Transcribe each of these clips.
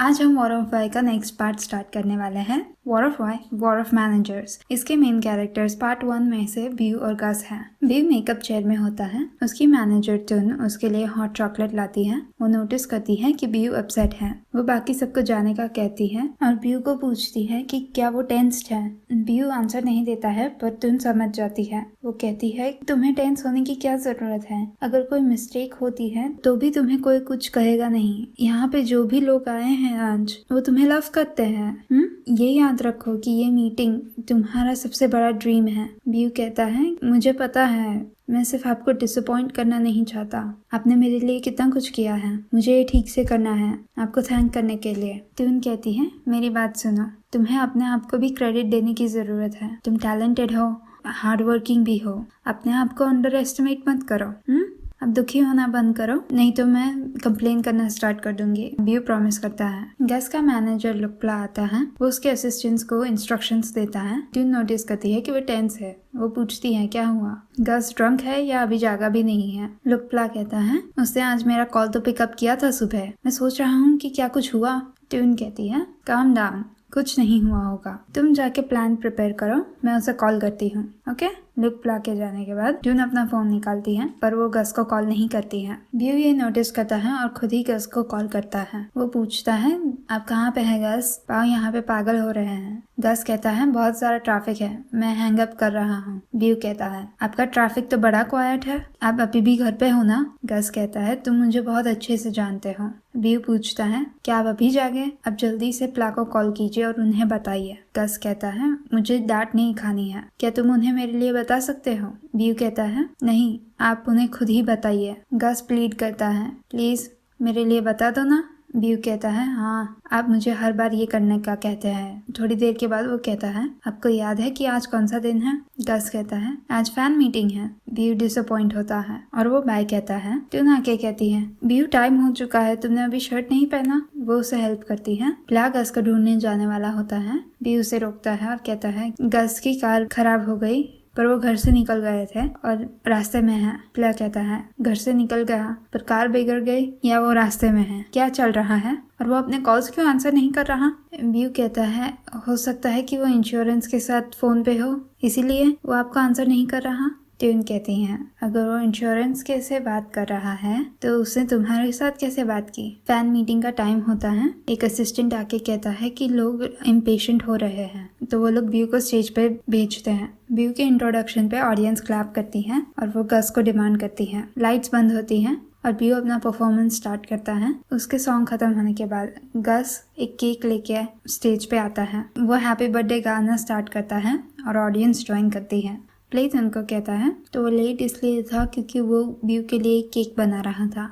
आज हम war of Y का नेक्स्ट पार्ट स्टार्ट करने वाले हैं। War of Y, war of managers. इसके मेन कैरेक्टर्स पार्ट 1 में से व्यू और गस हैं। व्यू मेकअप चेयर में होता है। उसकी मैनेजर टुन उसके लिए हॉट चॉकलेट लाती है। वो नोटिस करती है कि व्यू अपसेट है। वो बाकी सबको जाने का कहती है और व्यू को पूछती है कि क्या वो टेंस्ड है। व्यू आंसर नहीं देता है पर टुन समझ जाती है। वो कहती है तुम्हें टेंस होने की क्या जरूरत है, अगर कोई मिस्टेक होती है तो भी तुम्हें कोई कुछ कहेगा नहीं। यहाँ पे जो भी लोग आए हैं आज वो तुम्हें लव करते हैं। ये याद रखो कि ये मीटिंग तुम्हारा सबसे बड़ा ड्रीम है। व्यू कहता है मुझे पता है, मैं सिर्फ आपको डिसअपॉइंट करना नहीं चाहता। आपने मेरे लिए कितना कुछ किया है, मुझे ये ठीक से करना है आपको थैंक करने के लिए। टुन कहती है मेरी बात सुनो, तुम्हें अपने आप को भी क्रेडिट देने की जरूरत है। तुम टैलेंटेड हो, हार्ड वर्किंग भी हो। अपने आप को अंडर एस्टिमेट मत करो। अब दुखी होना बंद करो, नहीं तो मैं कंप्लेन करना स्टार्ट कर दूंगी। व्यू प्रॉमिस करता है। गस का मैनेजर लुकप्ला आता है। वो उसके असिस्टेंट्स को इंस्ट्रक्शंस देता है। ट्यून नोटिस करती है कि वो टेंस है। वो पूछती है क्या हुआ, गस ड्रंक है या अभी जागा भी नहीं है। लुकप्ला कहता है उसने आज मेरा कॉल तो पिकअप किया था सुबह, मैं सोच रहा हूँ कि क्या कुछ हुआ। ट्यून कहती है काम डाउन, कुछ नहीं हुआ होगा, तुम जाके प्लान प्रिपेयर करो, मैं उसे कॉल करती हूँ। ओके। लुकप्ला के जाने के बाद ट्यून अपना फोन निकालती है पर वो गस को कॉल नहीं करती है। व्यू ये नोटिस करता है और खुद ही गस को कॉल करता है। वो पूछता है आप कहाँ पे है गस, पाँव यहाँ पे पागल हो रहे हैं। गस कहता है बहुत सारा ट्रैफिक है, मैं हैंग अप कर रहा हूँ। व्यू कहता है आपका ट्रैफिक तो बड़ा क्वाइट है, आप अभी भी घर पे हो ना। गस कहता है तुम मुझे बहुत अच्छे से जानते हो। व्यू पूछता है क्या आप अभी जागे, अब जल्दी से प्ला को कॉल कीजिए और उन्हें बताइए। गस कहता है मुझे डांट नहीं खानी है, क्या तुम उन्हें मेरे लिए बता सकते हो। व्यू कहता है नहीं, आप उन्हें खुद ही बताइए। गस प्लीड करता है प्लीज मेरे लिए बता दो ना। व्यू कहता है हाँ, आप मुझे हर बार ये करने का कहते हैं। थोड़ी देर के बाद वो कहता है आपको याद है कि आज कौन सा दिन है। गस कहता है आज फैन मीटिंग है। व्यू डिसअपॉइंट होता है और वो बाय कहता है। ट्यून आके कहती है व्यू टाइम हो चुका है, तुमने अभी शर्ट नहीं पहना। वो उसे हेल्प करती है। प्ला गस को ढूंढने जाने वाला होता है। व्यू उसे रोकता है और कहता है गस की कार खराब हो गई पर वो घर से निकल गए थे और रास्ते में है। प्ला कहता है घर से निकल गया पर कार बिगड़ गई या वो रास्ते में है, क्या चल रहा है और वो अपने कॉल्स क्यों आंसर नहीं कर रहा। व्यू कहता है हो सकता है कि वो इंश्योरेंस के साथ फोन पे हो, इसीलिए वो आपको आंसर नहीं कर रहा। ट्यून कहती हैं अगर वो इंश्योरेंस के से बात कर रहा है तो उसने तुम्हारे साथ कैसे बात की। फैन मीटिंग का टाइम होता है। एक असिस्टेंट आके कहता है कि लोग इम्पेशेंट हो रहे हैं तो वो लोग व्यू को स्टेज पे भेजते हैं। व्यू के इंट्रोडक्शन पे ऑडियंस क्लैप करती है और वो गस को डिमांड करती है। लाइट्स बंद होती हैं और व्यू अपना परफॉर्मेंस स्टार्ट करता है। उसके सॉन्ग खत्म होने के बाद गस एक केक लेके स्टेज पे आता है। वो हैप्पी बर्थडे गाना स्टार्ट करता है और ऑडियंस ज्वाइन करती है। प्लीज उनको कहता है तो वो लेट इसलिए था क्योंकि वो व्यू के लिए केक बना रहा था।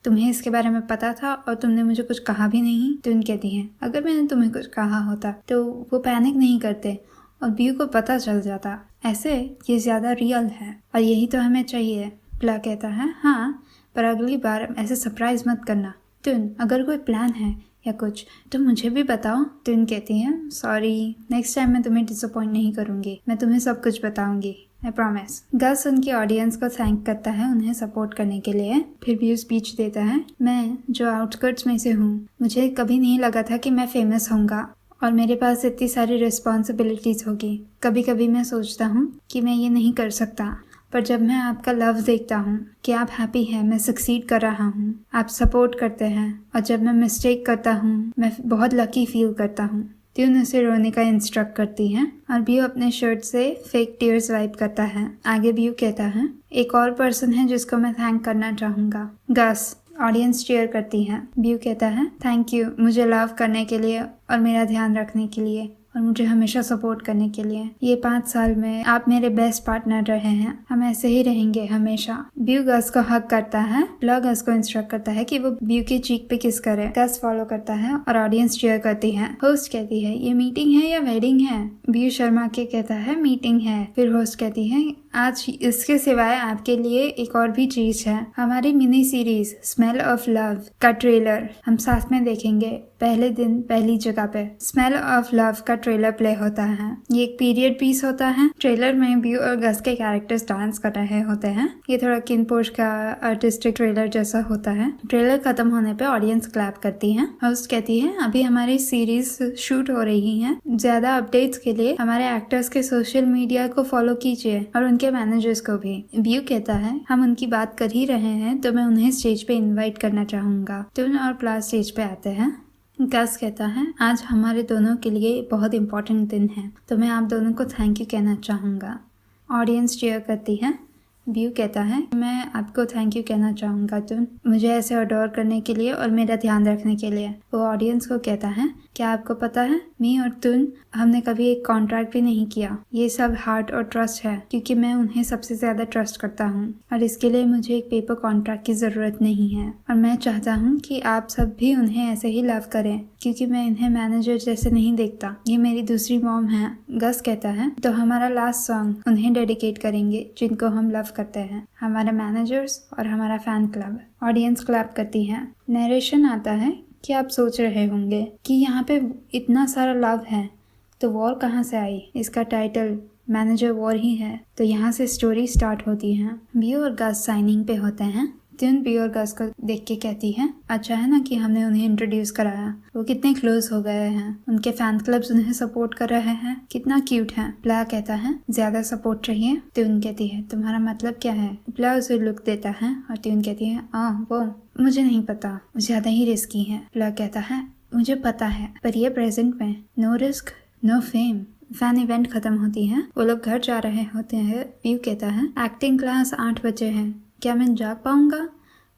तुम्हें इसके बारे में पता था और तुमने मुझे कुछ कहा भी नहीं। तो उन कहती है अगर मैंने तुम्हें कुछ कहा होता तो वो पैनिक नहीं करते और व्यू को पता चल जाता। ऐसे ये ज्यादा रियल है और यही तो हमें चाहिए। प्ला कहता है हाँ, पर अगली बार ऐसे सरप्राइज मत करना। टुन अगर कोई प्लान है या कुछ तो मुझे भी बताओ। टुन कहती है सॉरी, नेक्स्ट टाइम मैं तुम्हें डिसअपॉइंट नहीं करूंगी, मैं तुम्हें सब कुछ बताऊंगी, आई प्रॉमिस। गस उनकी ऑडियंस को थैंक करता है उन्हें सपोर्ट करने के लिए। फिर भी स्पीच देता है मैं जो आउटस्कर्ट्स में से हूँ, मुझे कभी नहीं लगा था कि मैं फेमस होऊंगा और मेरे पास इतनी सारी रिस्पॉन्सिबिलिटीज होगी। कभी कभी मैं सोचता हूँ कि मैं ये नहीं कर सकता, पर जब मैं आपका लव देखता हूँ कि आप हैप्पी हैं, मैं सक्सीड कर रहा हूँ, आप सपोर्ट करते हैं और जब मैं मिस्टेक करता हूँ मैं बहुत लकी फील करता हूँ। ट्यून उसे रोने का इंस्ट्रक्ट करती है और व्यू अपने शर्ट से फेक टीयर्स वाइप करता है। आगे व्यू कहता है एक और पर्सन है जिसको मैं थैंक करना चाहूंगा, गस। ऑडियंस चीयर करती है। व्यू कहता है थैंक यू मुझे लव करने के लिए और मेरा ध्यान रखने के लिए और मुझे हमेशा सपोर्ट करने के लिए। ये 5 साल में आप मेरे बेस्ट पार्टनर रहे हैं, हम ऐसे ही रहेंगे हमेशा। व्यू गस को हक करता है। प्ला गस को इंस्ट्रक्ट करता है कि वो व्यू की चीक पे किस करे। गस फॉलो करता है और ऑडियंस चीयर करती है। होस्ट कहती है ये मीटिंग है या वेडिंग है। व्यू शर्मा के कहता है मीटिंग है। फिर होस्ट कहती है आज इसके सिवाय आपके लिए एक और भी चीज है, हमारी mini series smell of love का ट्रेलर हम साथ में देखेंगे पहले दिन पहली जगह पे। स्मेल ऑफ लव का ट्रेलर प्ले होता है। ये एक पीरियड पीस होता है। ट्रेलर में व्यू और गस के कैरेक्टर्स डांस कर रहे होते हैं। ये थोड़ा किनपोश का आर्टिस्टिक ट्रेलर जैसा होता है। ट्रेलर खत्म होने पे ऑडियंस क्लैप करती है। होस्ट कहती है अभी हमारी सीरीज शूट हो रही है, ज्यादा अपडेट्स के लिए हमारे एक्टर्स के सोशल मीडिया को फॉलो कीजिए और उनके मैनेजर्स को भी। व्यू कहता है हम उनकी बात कर ही रहे हैं तो मैं उन्हें स्टेज पे इनवाइट करना चाहूंगा। टून और प्ला स्टेज पे आते हैं। गस कहता है आज हमारे दोनों के लिए बहुत इम्पोर्टेंट दिन है तो मैं आप दोनों को थैंक यू कहना चाहूँगा। ऑडियंस चीयर करती है। व्यू कहता है मैं आपको थैंक यू कहना चाहूँगा तुम मुझे ऐसे अडोर करने के लिए और मेरा ध्यान रखने के लिए। वो ऑडियंस को कहता है क्या आपको पता है मी और तुम हमने कभी एक कॉन्ट्रैक्ट भी नहीं किया। ये सब हार्ट और ट्रस्ट है क्योंकि मैं उन्हें सबसे ज़्यादा ट्रस्ट करता हूँ और इसके लिए मुझे एक पेपर कॉन्ट्रैक्ट की ज़रूरत नहीं है और मैं चाहता हूँ कि आप सब भी उन्हें ऐसे ही लव करें क्योंकि मैं इन्हें मैनेजर जैसे नहीं देखता। ये मेरी दूसरी मॉम है। गस कहता है तो हमारा लास्ट सॉन्ग उन्हें डेडिकेट करेंगे जिनको हम लव करते हैं, हमारे मैनेजर्स और हमारा फैन क्लब। ऑडियंस क्लैप करती है। नरेशन आता है कि आप सोच रहे होंगे कि यहाँ पे इतना सारा लव है तो वॉर कहाँ से आई। इसका टाइटल मैनेजर वॉर ही है। तो यहाँ से स्टोरी स्टार्ट होती है। व्यू और गस साइनिंग पे होते हैं। ट्यून व्यू और गस को देख के कहती है अच्छा है ना कि हमने उन्हें इंट्रोड्यूस कराया। वो कितने क्लोज हो गए हैं, उनके फैन क्लब्स उन्हें सपोर्ट कर रहे हैं, कितना क्यूट है। प्ला कहता है ज्यादा सपोर्ट चाहिए। ट्यून कहती है तुम्हारा मतलब क्या है। प्ला उसे लुक देता है और ट्यून कहती है वो मुझे नहीं पता, ज्यादा ही रिस्की है। प्ला कहता है मुझे पता है पर ये प्रेजेंट में no risk no fame. Fan event खत्म होती है। वो लोग घर जा रहे होते हैं। व्यू कहता है एक्टिंग क्लास 8 बजे है, क्या मैं जाग पाऊंगा।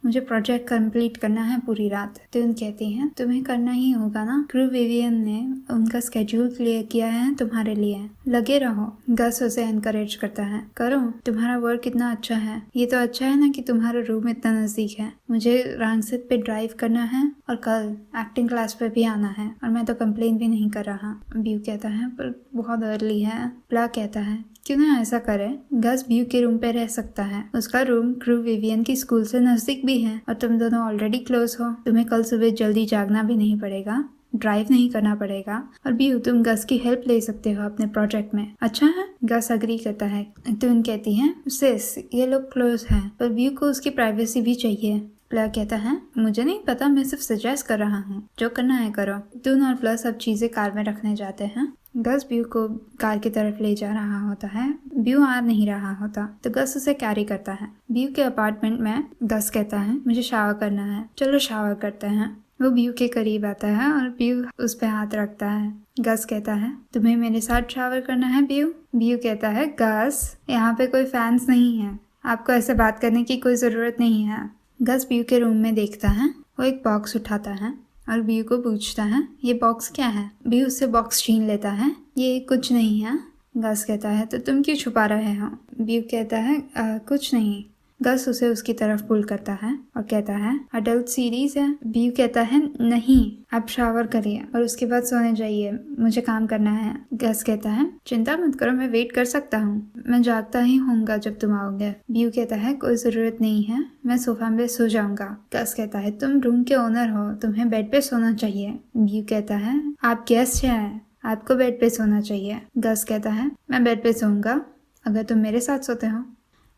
मुझे प्रोजेक्ट कंप्लीट करना है पूरी रात। ट्यून कहती है तुम्हें करना ही होगा ना, क्रू विवियन ने उनका स्केड्यूल क्लियर किया है तुम्हारे लिए, लगे रहो। गस उसे एनकरेज करता है करो, तुम्हारा वर्क कितना अच्छा है। ये तो अच्छा है ना कि तुम्हारा रूम इतना नजदीक है। मुझे रांगसेट पे ड्राइव करना है और कल एक्टिंग क्लास पे भी आना है और मैं तो कंप्लेन भी नहीं कर रहा। व्यू कहता है पर बहुत अर्ली है। प्ला कहता है क्यों ना ऐसा करे, गस व्यू के रूम पे रह सकता है। उसका रूम क्रू विवियन की स्कूल से नजदीक भी है और तुम दोनों ऑलरेडी क्लोज हो। तुम्हें कल सुबह जल्दी जागना भी नहीं पड़ेगा, ड्राइव नहीं करना पड़ेगा और व्यू तुम गस की हेल्प ले सकते हो अपने प्रोजेक्ट में। अच्छा है। गस अग्री करता है। ट्यून कहती है सिस ये लोग क्लोज हैं पर व्यू को उसकी प्राइवेसी भी चाहिए। प्ला कहता है मुझे नहीं पता, मैं सिर्फ सजेस्ट कर रहा हूँ, जो करना है करो। ट्यून और प्ला सब चीजें कार में रखने जाते हैं। गस व्यू को कार की तरफ ले जा रहा होता है। व्यू आ नहीं रहा होता तो गस उसे कैरी करता है। व्यू के अपार्टमेंट में गस कहता है मुझे शावर करना है, चलो शावर करते हैं। वो व्यू के करीब आता है और व्यू उस पे हाथ रखता है। गस कहता है तुम्हें मेरे साथ शावर करना है व्यू। व्यू कहता है गस यहाँ पे कोई फैंस नहीं है, आपको ऐसे बात करने की कोई जरूरत नहीं है। गस व्यू के रूम में देखता है। वो एक बॉक्स उठाता है और व्यू को पूछता है ये बॉक्स क्या है। व्यू उससे बॉक्स छीन लेता है। ये कुछ नहीं है। गस कहता है तो तुम क्यों छुपा रहे हो। व्यू कहता है कुछ नहीं। गस उसे उसकी तरफ पुल करता है और कहता है अडल्ट सीरीज है। व्यू कहता है नहीं, आप शावर करिए और उसके बाद सोने जाइए, मुझे काम करना है। गस कहता है चिंता मत करो, मैं वेट कर सकता हूँ, मैं जागता ही होऊंगा जब तुम आओगे। व्यू कहता है कोई जरूरत नहीं है, मैं सोफा में सो जाऊंगा। गस कहता है तुम रूम के ओनर हो, तुम्हें बेड पे सोना चाहिए। व्यू कहता है आप गेस्ट हैं, आपको बेड पे सोना चाहिए। गस कहता है मैं बेड पे सोऊंगा अगर तुम मेरे साथ सोते हो।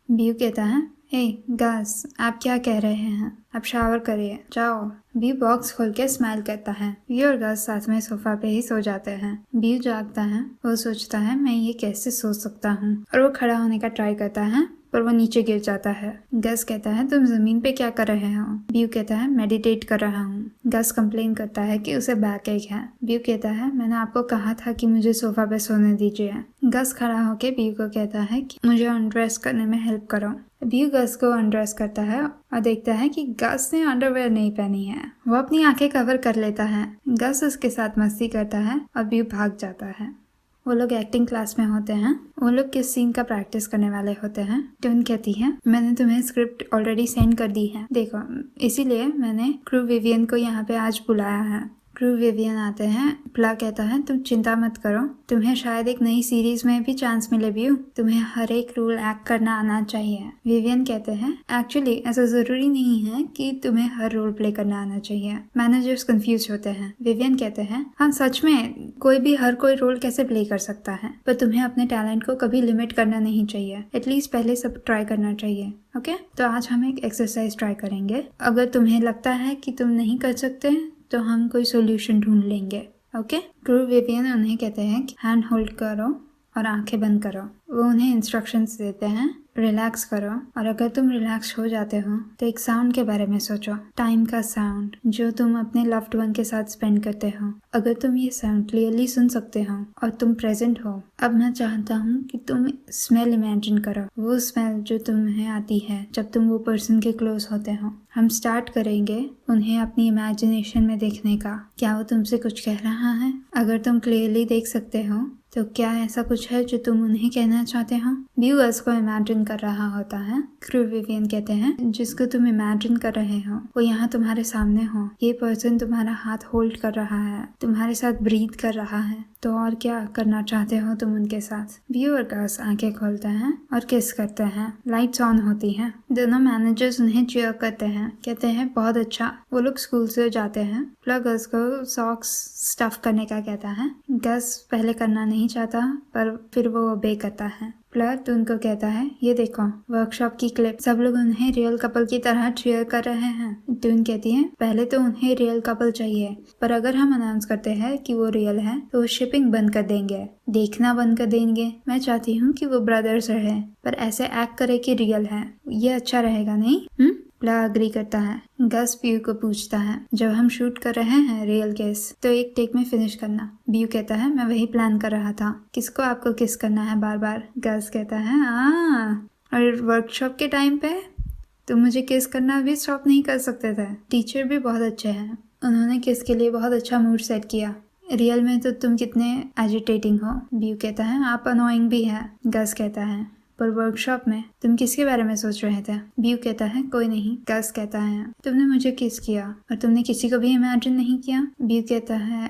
व्यू कहता है गस आप क्या कह रहे हैं, आप शावर करिए जाओ। व्यू बॉक्स खोल के स्माइल करता है। व्यू और गस साथ में सोफा पे ही सो जाते हैं। व्यू जागता है। वो सोचता है मैं ये कैसे सो सकता हूँ और वो खड़ा होने का ट्राई करता है पर वो नीचे गिर जाता है। गस कहता है तुम जमीन पे क्या कर रहे हो। व्यू कहता है मेडिटेट कर रहा हूँ। गस कंप्लेन करता है कि उसे बैक एक है। व्यू कहता है मैंने आपको कहा था कि मुझे सोफा पे सोने दीजिए। गस खड़ा होके व्यू को कहता है कि मुझे अनड्रेस करने में हेल्प करो। व्यू गस को अनड्रेस करता है और देखता है कि गस ने अंडरवेयर नहीं पहनी है। वो अपनी आंखें कवर कर लेता है। गस उसके साथ मस्ती करता है और व्यू भाग जाता है। वो लोग एक्टिंग क्लास में होते हैं। वो लोग किस सीन का प्रैक्टिस करने वाले होते हैं। ट्यून कहती है मैंने तुम्हें स्क्रिप्ट ऑलरेडी सेंड कर दी है, देखो इसीलिए मैंने क्रू विवियन को यहाँ पे आज बुलाया है। क्रू विवियन आते हैं। प्ला कहता है तुम चिंता मत करो, तुम्हें शायद एक नई सीरीज में भी चांस मिले व्यू, तुम्हें हर एक रोल एक्ट करना आना चाहिए। विवियन कहते हैं एक्चुअली ऐसा जरूरी नहीं है कि तुम्हें हर रोल प्ले करना आना चाहिए। मैनेजर्स कंफ्यूज होते हैं। विवियन कहते हैं हाँ सच में कोई भी हर कोई रोल कैसे प्ले कर सकता है, पर तुम्हें अपने टैलेंट को कभी लिमिट करना नहीं चाहिए, एटलीस्ट पहले सब ट्राई करना चाहिए। ओके तो आज हम एक एक्सरसाइज ट्राई करेंगे। अगर तुम्हें लगता है कि तुम नहीं कर सकते तो हम कोई सोल्यूशन ढूंढ लेंगे। ओके क्रू विवियन उन्हें कहते हैं कि हैंड होल्ड करो और आंखें बंद करो। वो उन्हें इंस्ट्रक्शंस देते हैं रिलैक्स करो, और अगर तुम रिलैक्स हो जाते हो तो एक साउंड के बारे में सोचो, टाइम का साउंड जो तुम अपने लव्ड वन के साथ स्पेंड करते हो। अगर तुम ये साउंड क्लियरली सुन सकते हो और तुम प्रेजेंट हो, अब मैं चाहता हूँ कि तुम स्मेल इमेजिन करो, वो स्मेल जो तुम्हें आती है जब तुम वो पर्सन के क्लोज होते हो। हम स्टार्ट करेंगे उन्हें अपनी इमेजिनेशन में देखने का, क्या वो तुमसे कुछ कह रहा है। अगर तुम क्लियरली देख सकते हो तो क्या ऐसा कुछ है जो तुम उन्हें कहना चाहते हो। व्यूअर्स को इमेजिन कर रहा होता है। क्रू विवियन कहते हैं जिसको तुम इमेजिन कर रहे हो वो यहाँ तुम्हारे सामने हो, ये पर्सन तुम्हारा हाथ होल्ड कर रहा है, तुम्हारे साथ ब्रीथ कर रहा है, तो और क्या करना चाहते हो तुम उनके साथ। व्यूअर गर्ल्स आंखें खोलते हैं और किस करते हैं। लाइट्स ऑन होती हैं। दोनों मैनेजर्स उन्हें चीयर करते हैं, कहते हैं बहुत अच्छा। वो लोग स्कूल से जाते हैं। प्ला गर्ल्स को सॉक्स स्टफ करने का कहता है। गस पहले करना नहीं चाहता पर फिर वो ओबे करता है। प्लट उनको कहता है ये देखो वर्कशॉप की क्लिप, सब लोग उन्हें रियल कपल की तरह चीयर कर रहे हैं। ट्यून कहती है पहले तो उन्हें रियल कपल चाहिए, पर अगर हम अनाउंस करते हैं कि वो रियल है तो वो शिपिंग बंद कर देंगे, देखना बंद कर देंगे। मैं चाहती हूँ कि वो ब्रदर्स रहे पर ऐसे एक्ट करे कि रियल है, ये अच्छा रहेगा नहीं? प्ला अग्री करता है। गस ब्यू को पूछता है जब हम शूट कर रहे हैं रियल केस तो एक टेक में फिनिश करना। ब्यू कहता है मैं वही प्लान कर रहा था, किसको आपको किस करना है बार बार। गस कहता है और वर्कशॉप के टाइम पे तुम मुझे किस करना भी स्टॉप नहीं कर सकते थे। टीचर भी बहुत अच्छे हैं, उन्होंने किस के लिए बहुत अच्छा मूड सेट किया। रियल में तो तुम कितने एजिटेटिंग हो। ब्यू कहता है आप अनोइंग भी है। गस कहता है पर वर्कशॉप में तुम किसके बारे में सोच रहे थे। ब्यू कहता है कोई नहीं। गस कहता है तुमने मुझे किस किया और तुमने किसी को भी इमेजिन नहीं किया। ब्यू कहता है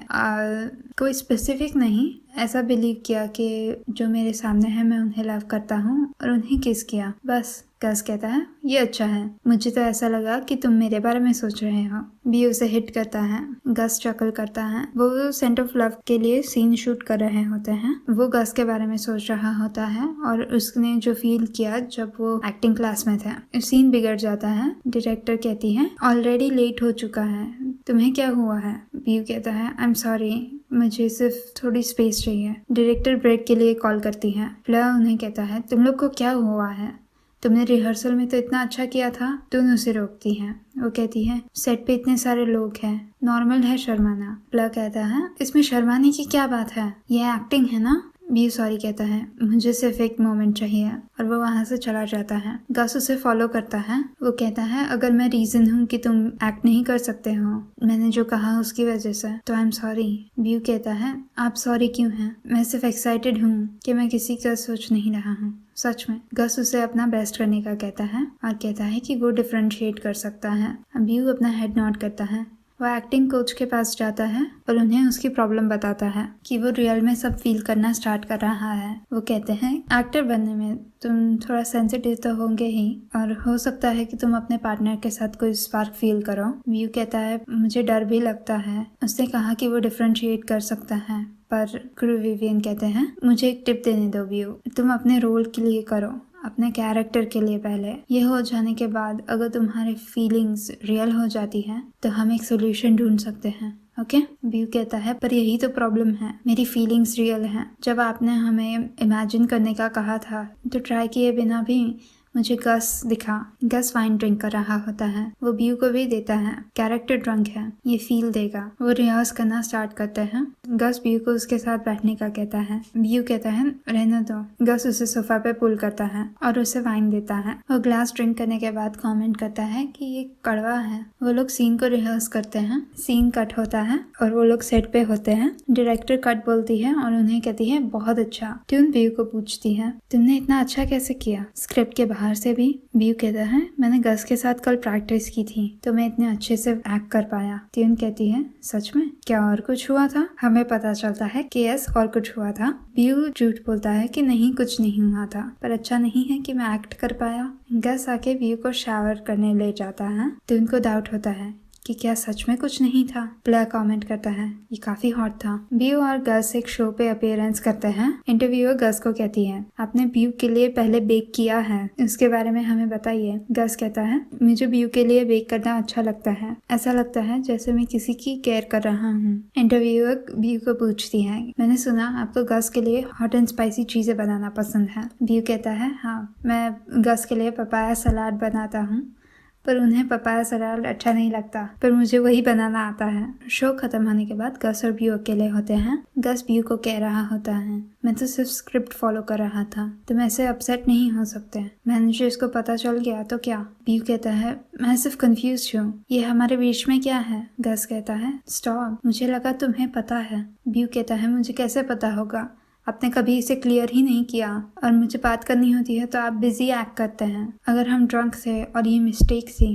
कोई स्पेसिफिक नहीं, ऐसा बिलीव किया कि जो मेरे सामने है मैं उन्हें लव करता हूँ और उन्हें किस किया बस। गस कहता है ये अच्छा है, मुझे तो ऐसा लगा कि तुम मेरे बारे में सोच रहे हो। ब्यू उसे हिट करता है। गस चकल करता है। वो सेंट ऑफ लव के लिए सीन शूट कर रहे होते हैं। वो गस के बारे में सोच रहा होता है और उसने जो फील किया जब वो एक्टिंग क्लास में थे। सीन बिगड़ जाता है। डायरेक्टर कहती है ऑलरेडी लेट हो चुका है, तुम्हें क्या हुआ है। ब्यू कहता है आई एम सॉरी, मुझे सिर्फ थोड़ी स्पेस चाहिए। डायरेक्टर ब्रेक के लिए कॉल करती है। प्ला उन्हें कहता है तुम लोग को क्या हुआ है, तुमने रिहर्सल में तो इतना अच्छा किया था। तुम उसे रोकती है। वो कहती है सेट पे इतने सारे लोग हैं, नॉर्मल है शर्माना। प्ला कहता है इसमें शर्माने की क्या बात है, ये एक्टिंग है ना। बी सॉरी कहता है मुझे सिर्फ एक मोमेंट चाहिए और वो वहाँ से चला जाता है। गस उसे फॉलो करता है। वो कहता है अगर मैं रीजन हूँ कि तुम एक्ट नहीं कर सकते हो मैंने जो कहा उसकी वजह से तो आई एम सॉरी। ब्यू कहता है आप सॉरी क्यों हैं, मैं सिर्फ एक्साइटेड हूँ कि मैं किसी का सोच नहीं रहा हूँ सच में। गस उसे अपना बेस्ट करने का कहता है और कहता है कि वो डिफरेंशिएट कर सकता है। ब्यू अपना हेड नॉड करता है। वो एक्टिंग कोच के पास जाता है और उन्हें उसकी प्रॉब्लम बताता है कि वो रियल में सब फील करना स्टार्ट कर रहा है। वो कहते हैं एक्टर बनने में तुम थोड़ा सेंसिटिव तो होंगे ही और हो सकता है कि तुम अपने पार्टनर के साथ कोई स्पार्क फील करो। व्यू कहता है मुझे डर भी लगता है। उसने कहा कि वो डिफरेंशिएट कर सकता है, पर क्रू विवियन कहते हैं मुझे एक टिप देने दो व्यू, तुम अपने रोल के लिए करो, अपने कैरेक्टर के लिए पहले। ये हो जाने के बाद अगर तुम्हारी फीलिंग्स रियल हो जाती हैं तो हम एक सोल्यूशन ढूंढ सकते हैं। ओके व्यू कहता है पर यही तो प्रॉब्लम है, मेरी फीलिंग्स रियल हैं। जब आपने हमें इमेजिन करने का कहा था तो ट्राई किए बिना भी मुझे गस दिखा। गस वाइन ड्रिंक कर रहा होता है। वो व्यू को भी देता है। कैरेक्टर ड्रंक है, ये फील देगा। वो रिहर्स करना स्टार्ट करते हैं। गस व्यू को उसके साथ बैठने का कहता है। व्यू कहता है रहने दो। गस उसे सोफा पे पुल करता है और उसे वाइन देता है। वो ग्लास ड्रिंक करने के बाद कमेंट करता है कि ये कड़वा है। वो लोग सीन को रिहर्स करते हैं। सीन कट होता है और वो लोग सेट पे होते हैं। डायरेक्टर कट बोलती है और उन्हें कहती है बहुत अच्छा। ट्यून व्यू को पूछती है तुमने इतना अच्छा कैसे किया, स्क्रिप्ट के बाहर बाहर से भी व्यू कहता है मैंने गस के साथ कल प्रैक्टिस की थी तो मैं इतने अच्छे से एक्ट कर पाया। ट्यून कहती है सच में, क्या और कुछ हुआ था? हमें पता चलता है कि यस और कुछ हुआ था। व्यू झूठ बोलता है कि नहीं कुछ नहीं हुआ था, पर अच्छा नहीं है कि मैं एक्ट कर पाया। गस आके व्यू को शावर करने ले जाता है तो उनको डाउट होता है कि क्या सच में कुछ नहीं था। ब्लैक कमेंट करता है ये काफी हॉट था। व्यू और गस एक शो पे अपीयरेंस करते हैं। इंटरव्यूअर गस को कहती है आपने व्यू के लिए पहले बेक किया है, इसके बारे में हमें बताइए। गस कहता है मुझे व्यू के लिए बेक करना अच्छा लगता है, ऐसा लगता है जैसे मैं किसी की केयर कर रहा हूँ। इंटरव्यूअर व्यू को पूछती है मैंने सुना आपको गस के लिए हॉट एंड स्पाइसी चीजें बनाना पसंद है। व्यू कहता है हाँ, मैं गस के लिए पपाया सलाद बनाता हूँ, पर उन्हें पपाया सलाद अच्छा नहीं लगता, पर मुझे वही बनाना आता है। शो खत्म होने के बाद गस और व्यू अकेले होते हैं। गस व्यू को कह रहा होता है मैं तो सिर्फ स्क्रिप्ट फॉलो कर रहा था, तुम ऐसे अपसेट नहीं हो सकते, मैनेजर्स को पता चल गया तो क्या? व्यू कहता है मैं सिर्फ कंफ्यूज हूँ, ये हमारे बीच में क्या है? गस कहता है स्टॉप, मुझे लगा तुम्हें पता है। व्यू कहता है मुझे कैसे पता होगा, आपने कभी इसे क्लियर ही नहीं किया, और मुझे बात करनी होती है तो आप बिजी एक्ट करते हैं। अगर हम ड्रंक थे और ये मिस्टेक थी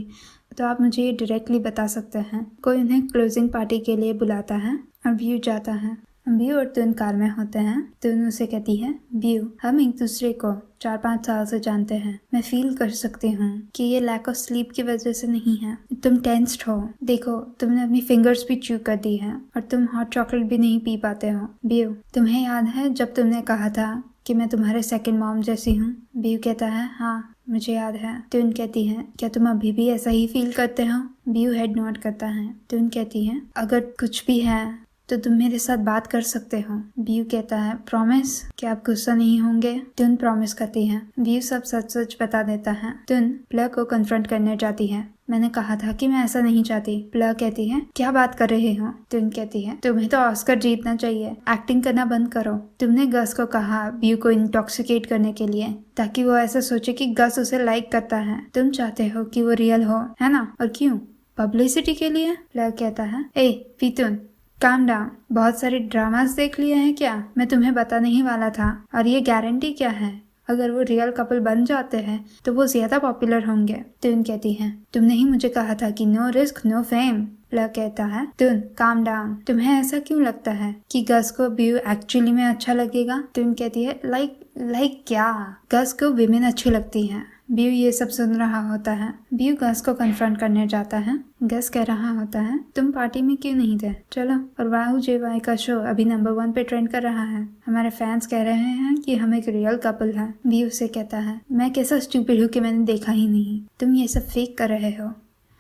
तो आप मुझे ये डायरेक्टली बता सकते हैं। कोई उन्हें क्लोजिंग पार्टी के लिए बुलाता है और व्यू जाता है। व्यू और तुन कार में होते हैं। तुन उसे कहती है व्यू हम एक दूसरे को 4-5 साल से जानते हैं, मैं फील कर सकती हूँ कि ये लैक ऑफ स्लीप की वजह से नहीं है, तुम टेंस्ड हो, देखो तुमने अपनी फिंगर्स भी च्यू कर दी है और तुम हॉट चॉकलेट भी नहीं पी पाते हो। व्यू तुम्हें याद है जब तुमने कहा था कि मैं तुम्हारे सेकंड मॉम जैसी हूँ? व्यू कहता है हाँ मुझे याद है। ट्यून कहती है क्या तुम अभी भी ऐसा ही फील करते हो? व्यू हेड नोड करता है। ट्यून कहती है अगर कुछ भी है तो तुम मेरे साथ बात कर सकते हो। व्यू कहता है प्रॉमिस, क्या आप गुस्सा नहीं होंगे? ट्यून प्रॉमिस करती है। व्यू सब सच सच बता देता है। ट्यून प्लर को कन्फ्रंट करने जाती है। मैंने कहा था कि मैं ऐसा नहीं चाहती। प्लर कहती है क्या बात कर रहे हो? ट्यून कहती है तुम्हें तो ऑस्कर जीतना चाहिए, एक्टिंग करना बंद करो। तुमने गस को कहा व्यू को इंटॉक्सिकेट करने के लिए ताकि वो ऐसा सोचे कि गस उसे लाइक करता है। तुम चाहते हो कि वो रियल हो, है ना? और क्यों? पब्लिसिटी के लिए। प्लर कहता है ए पीतुन काम डाउन, बहुत सारे ड्रामास देख लिए हैं क्या? मैं तुम्हें बताने ही वाला था। और ये गारंटी क्या है, अगर वो रियल कपल बन जाते हैं तो वो ज्यादा पॉपुलर होंगे। ट्यून कहती है तुमने ही मुझे कहा था कि नो रिस्क नो फेम। प्लर कहता है ट्यून काम डाउन, तुम्हें ऐसा क्यों लगता है कि गस को व्यू एक्चुअली में अच्छा लगेगा? ट्यून कहती है लाइक क्या? गस को विमेन अच्छी लगती हैं। व्यू ये सब सुन रहा होता है। व्यू गस को कन्फ्रंट करने जाता है। गस कह रहा होता है तुम पार्टी में क्यों नहीं थे? चलो। और वाहू जेवाई का शो अभी नंबर 1 पे ट्रेंड कर रहा है, हमारे फैंस कह रहे हैं कि हम एक रियल कपल है। व्यू से कहता है मैं कैसा स्टूपिड हूँ कि मैंने देखा ही नहीं, तुम ये सब फेक कर रहे हो।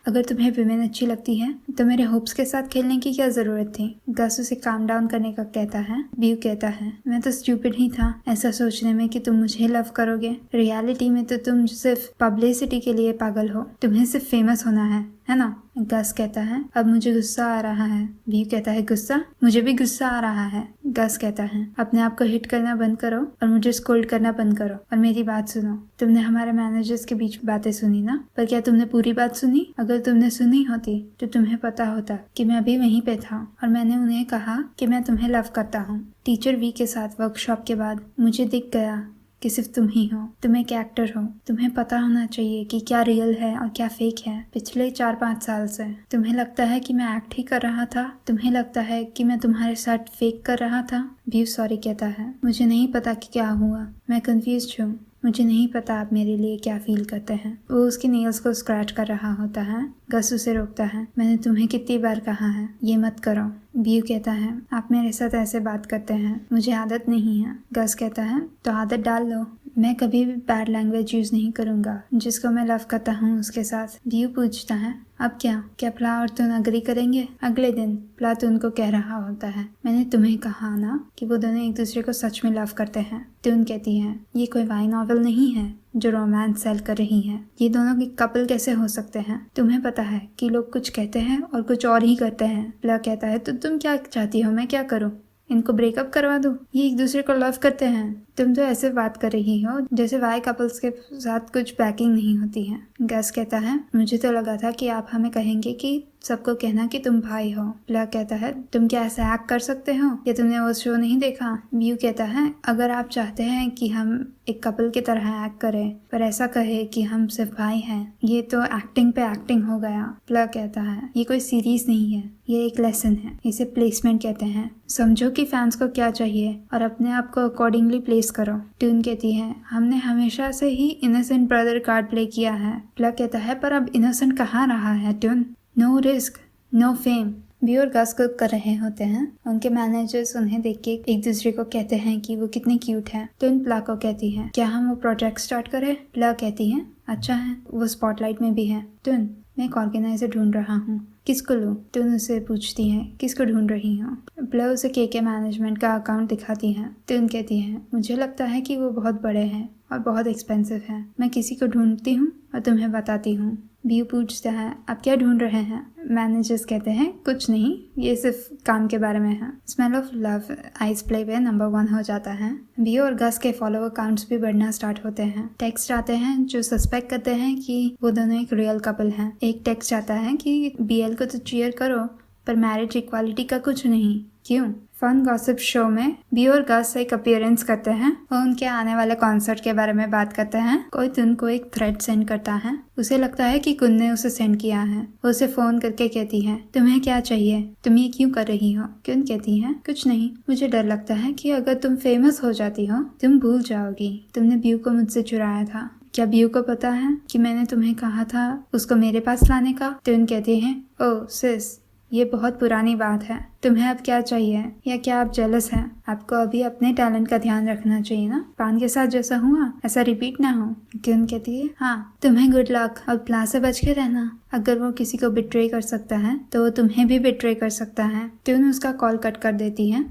अगर तुम्हें विमेन अच्छी लगती है तो मेरे होप्स के साथ खेलने की क्या जरूरत थी? गस उसे काम डाउन करने का कहता है। व्यू कहता है मैं तो स्टूपिड ही था ऐसा सोचने में कि तुम मुझे लव करोगे, रियलिटी में तो तुम सिर्फ पब्लिसिटी के लिए पागल हो, तुम्हें सिर्फ फेमस होना है ना? गस कहता है अब मुझे गुस्सा आ रहा है। व्यू कहता है गुस्सा? मुझे भी गुस्सा आ रहा है। गस कहता है अपने आप को हिट करना बंद करो और मुझे स्कोल्ड करना बंद करो और मेरी बात सुनो। तुमने हमारे मैनेजर्स के बीच बातें सुनी ना, पर क्या तुमने पूरी बात सुनी? अगर तुमने सुनी होती तो तुम्हें पता होता कि मैं अभी वहीं पे था और मैंने उन्हें कहा कि मैं तुम्हें लव करता हूँ। टीचर वी के साथ वर्कशॉप के बाद मुझे दिख गया कि सिर्फ तुम ही हो, तुम एक एक्टर हो, तुम्हें पता होना चाहिए कि क्या रियल है और क्या फेक है। पिछले 4-5 साल से तुम्हें लगता है कि मैं एक्ट ही कर रहा था, तुम्हें लगता है कि मैं तुम्हारे साथ फेक कर रहा था। व्यू सॉरी कहता है मुझे नहीं पता कि क्या हुआ, मैं कंफ्यूज हूँ, मुझे नहीं पता आप मेरे लिए क्या फील करते हैं। वो उसके नेल्स को स्क्रैच कर रहा होता है। गस उसे रोकता है मैंने तुम्हें कितनी बार कहा है ये मत करो। व्यू कहता है आप मेरे साथ ऐसे बात करते हैं, मुझे आदत नहीं है। गस कहता है तो आदत डाल लो, मैं कभी भी बैड लैंग्वेज यूज नहीं करूंगा जिसको मैं लव करता हूँ उसके साथ। व्यू पूछता है अब क्या प्ला और तुन अग्री करेंगे? अगले दिन प्ला तुन को कह रहा होता है मैंने तुम्हें कहा ना कि वो दोनों एक दूसरे को सच में लव करते हैं। तुन कहती है ये कोई वाई नॉवेल नहीं है जो रोमांस सेल कर रही है, ये दोनों के कपल कैसे हो सकते हैं? तुम्हें पता है कि लोग कुछ कहते हैं और कुछ और ही करते हैं। प्ला कहता है तो तुम क्या चाहती हो मैं क्या करूँ, इनको ब्रेकअप करवा दो? ये एक दूसरे को लव करते हैं। तुम तो ऐसे बात कर रही हो जैसे वाई कपल्स के साथ कुछ बैकिंग नहीं होती है। गस कहता है, मुझे तो लगा था कि आप हमें कहेंगे कि सबको कहना कि तुम भाई हो। प्लग कहता है, तुम क्या ऐसा एक्ट कर सकते हो? क्या तुमने वो शो नहीं देखा? व्यू कहता है, अगर आप चाहते हैं कि हम एक कपल की तरह एक्ट करें पर ऐसा कहे कि हम सिर्फ भाई हैं, ये तो एक्टिंग पे एक्टिंग हो गया। प्लग कहता है, ये कोई सीरीज नहीं है, ये एक लेसन है, इसे प्लेसमेंट कहते हैं। समझो कि फैंस को क्या चाहिए और अपने आप को अकॉर्डिंगली प्लेस करो। ट्यून कहती है, हमने हमेशा से ही इनोसेंट ब्रदर कार्ड प्ले किया है। प्लग कहता है, पर अब इनोसेंट कहाँ रहा है ट्यून? No risk, no fame. बी और गस कुक कर रहे होते हैं। उनके मैनेजर्स उन्हें देख के एक दूसरे को कहते हैं कि वो कितनी क्यूट है। ट्यून प्लग को कहती है, क्या हम वो प्रोजेक्ट स्टार्ट करें? प्लग कहती है, अच्छा है, वो स्पॉटलाइट में भी है। ट्यून, मैं एक ऑर्गेनाइजर ढूंढ रहा हूँ, किसको लूँ? ट्यून उसे पूछती है, किसको ढूंढ रही हो? प्लग उसे के मैनेजमेंट का अकाउंट दिखाती है। ट्यून कहती है, मुझे लगता है कि वो बहुत बड़े हैं और बहुत एक्सपेंसिव है। मैं किसी को ढूंढती हूँ और तुम्हें बताती हूँ। व्यू पूछता है, आप क्या ढूंढ रहे हैं? मैनेजर्स कहते हैं, कुछ नहीं, ये सिर्फ काम के बारे में है। Smell of love ice play पे नंबर 1 हो जाता है। व्यू और गस के फॉलोअर काउंट्स भी बढ़ना स्टार्ट होते हैं। टेक्स्ट आते हैं जो सस्पेक्ट करते हैं कि वो दोनों एक रियल कपल हैं। एक टेक्स्ट आता है कि बीएल को तो चीयर करो पर मैरिज इक्वालिटी का कुछ नहीं, क्यों? फन गॉसिप शो में बी और गस एक अपीयरेंस करते हैं और उनके आने वाले कॉन्सर्ट के बारे में बात करते हैं। कोई तुन को एक थ्रेड सेंड करता है। उसे लगता है कि कुन ने उसे सेंड किया है। वो उसे फोन करके कहती है, तुम्हें क्या चाहिए? तुम ये क्यों कर रही हो? कुन कहती है, कुछ नहीं, मुझे डर लगता है कि अगर तुम फेमस हो जाती हो तुम भूल जाओगी तुमने ब्यू को मुझसे चुराया था। क्या ब्यू को पता है कि मैंने तुम्हें कहा था उसको मेरे पास लाने का? तुन कहती है, ओह सिस, ये बहुत पुरानी बात है। तुम्हें अब क्या चाहिए? या क्या आप जेलस हैं? आपको अभी अपने टैलेंट का ध्यान रखना चाहिए ना। पान के साथ जैसा हुआ ऐसा रिपीट ना हो। क्यों कहती है, हाँ, तुम्हें गुड लक और प्ला से बच के रहना। अगर वो किसी को बिट्रे कर सकता है तो वो तुम्हें भी बिट्रे कर सकता है। ट्यून उसका कॉल कट कर देती है।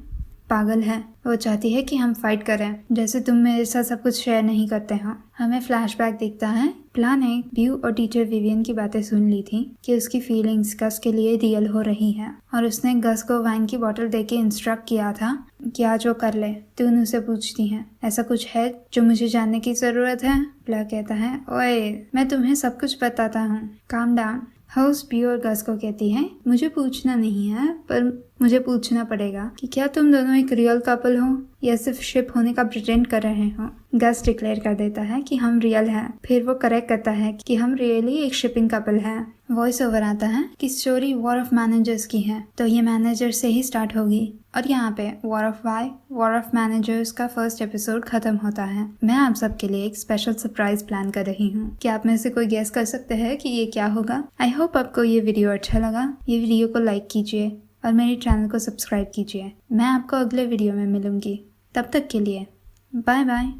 पागल है, वो चाहती है कि हम फाइट करें, जैसे तुम मेरे साथ सब कुछ शेयर नहीं करते हो। हमें फ्लैशबैक दिखता है। प्ला ने ब्यू और टीचर विवियन की बातें सुन ली थी कि उसकी फीलिंग्स गस के लिए रियल हो रही है और उसने गस को वाइन की बोतल देके इंस्ट्रक्ट किया था कि आज वो कर ले। ट्यून उसे पूछती है, ऐसा कुछ है जो मुझे जानने की जरूरत है? प्ला कहता है, ओए, मैं तुम्हें सब कुछ बताता हूँ, काम डाउन। हाउस बी और गस को कहती है, मुझे पूछना नहीं है पर मुझे पूछना पड़ेगा कि क्या तुम दोनों एक रियल कपल हो या सिर्फ शिप होने का प्रिटेंड कर रहे हो? गस डिक्लेयर कर देता है कि हम रियल हैं। फिर वो करेक्ट करता है कि हम रियली एक शिपिंग कपल हैं। वॉइस ओवर आता है कि स्टोरी वॉर ऑफ मैनेजर्स की है, तो ये मैनेजर से ही स्टार्ट होगी। और यहाँ पे war of Y, war of managers का फर्स्ट एपिसोड खत्म होता है। मैं आप सबके लिए एक स्पेशल सरप्राइज प्लान कर रही हूँ। क्या आप में से कोई गेस कर सकते हैं कि ये क्या होगा? आई होप आपको ये वीडियो अच्छा लगा। ये वीडियो को लाइक कीजिए और मेरे चैनल को सब्सक्राइब कीजिए। मैं आपको अगले वीडियो में मिलूंगी। तब तक के लिए बाय बाय।